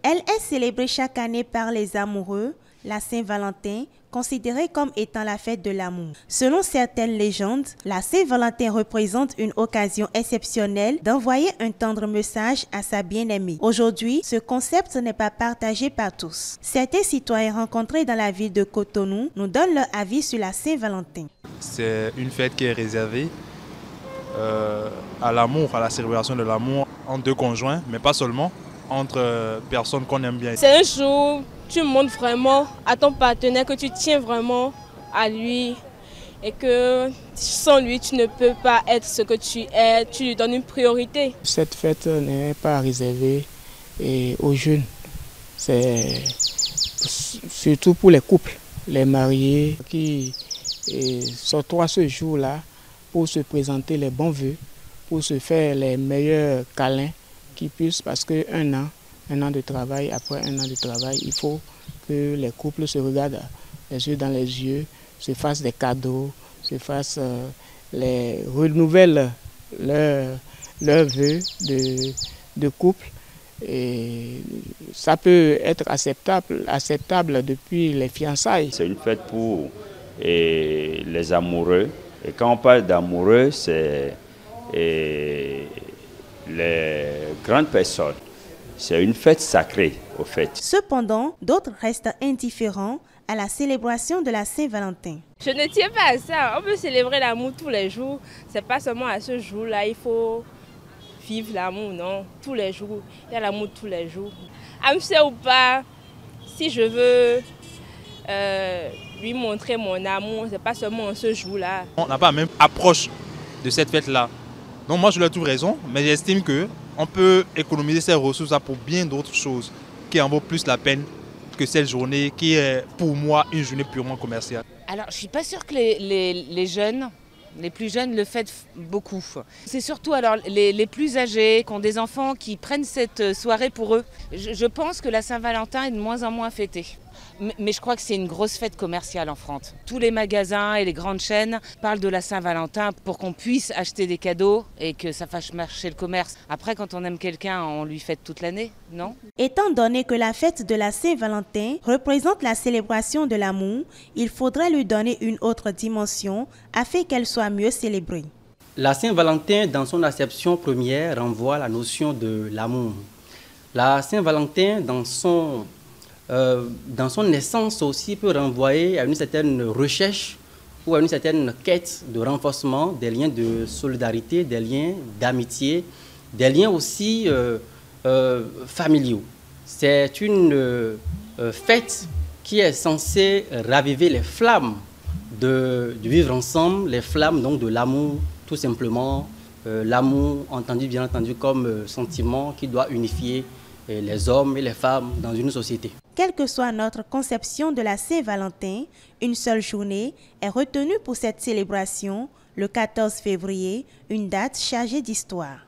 Elle est célébrée chaque année par les amoureux, la Saint-Valentin, considérée comme étant la fête de l'amour. Selon certaines légendes, la Saint-Valentin représente une occasion exceptionnelle d'envoyer un tendre message à sa bien-aimée. Aujourd'hui, ce concept n'est pas partagé par tous. Certains citoyens rencontrés dans la ville de Cotonou nous donnent leur avis sur la Saint-Valentin. C'est une fête qui est réservée à l'amour, à la célébration de l'amour entre deux conjoints, mais pas seulement, entre personnes qu'on aime bien. C'est un jour où tu montres vraiment à ton partenaire que tu tiens vraiment à lui et que sans lui, tu ne peux pas être ce que tu es, tu lui donnes une priorité. Cette fête n'est pas réservée aux jeunes, c'est surtout pour les couples, les mariés qui sortent ce jour-là pour se présenter les bons vœux, pour se faire les meilleurs câlins qui puissent, parce qu'un an de travail, après un an de travail, il faut que les couples se regardent les yeux dans les yeux, se fassent des cadeaux, renouvellent leurs vœux de couple. Et ça peut être acceptable depuis les fiançailles. C'est une fête pour les amoureux. Et quand on parle d'amoureux, c'est les grandes personnes. C'est une fête sacrée, au fait. Cependant, d'autres restent indifférents à la célébration de la Saint-Valentin. Je ne tiens pas à ça. On peut célébrer l'amour tous les jours. C'est pas seulement à ce jour-là, il faut vivre l'amour, non. Tous les jours, il y a l'amour tous les jours. Amsé ou pas, si je veux lui montrer mon amour, c'est pas seulement ce jour-là. On n'a pas la même approche de cette fête-là. Donc moi je leur trouve raison, mais j'estime qu'on peut économiser ces ressources-là pour bien d'autres choses qui en vaut plus la peine que cette journée qui est pour moi une journée purement commerciale. Alors je ne suis pas sûre que les jeunes, les plus jeunes le fêtent beaucoup. C'est surtout alors les plus âgés, qui ont des enfants, qui prennent cette soirée pour eux. Je pense que la Saint-Valentin est de moins en moins fêtée. Mais je crois que c'est une grosse fête commerciale en France. Tous les magasins et les grandes chaînes parlent de la Saint-Valentin pour qu'on puisse acheter des cadeaux et que ça fasse marcher le commerce. Après, quand on aime quelqu'un, on lui fête toute l'année, non? Étant donné que la fête de la Saint-Valentin représente la célébration de l'amour, il faudrait lui donner une autre dimension afin qu'elle soit mieux célébrée. La Saint-Valentin, dans son acception première, renvoie à la notion de l'amour. La Saint-Valentin, dans son essence aussi, peut renvoyer à une certaine recherche ou à une certaine quête de renforcement des liens de solidarité, des liens d'amitié, des liens aussi familiaux. C'est une fête qui est censée raviver les flammes de vivre ensemble, les flammes donc de l'amour, tout simplement. L'amour entendu bien entendu comme sentiment qui doit unifier les hommes et les femmes dans une société. Quelle que soit notre conception de la Saint-Valentin, une seule journée est retenue pour cette célébration, le 14 février, une date chargée d'histoire.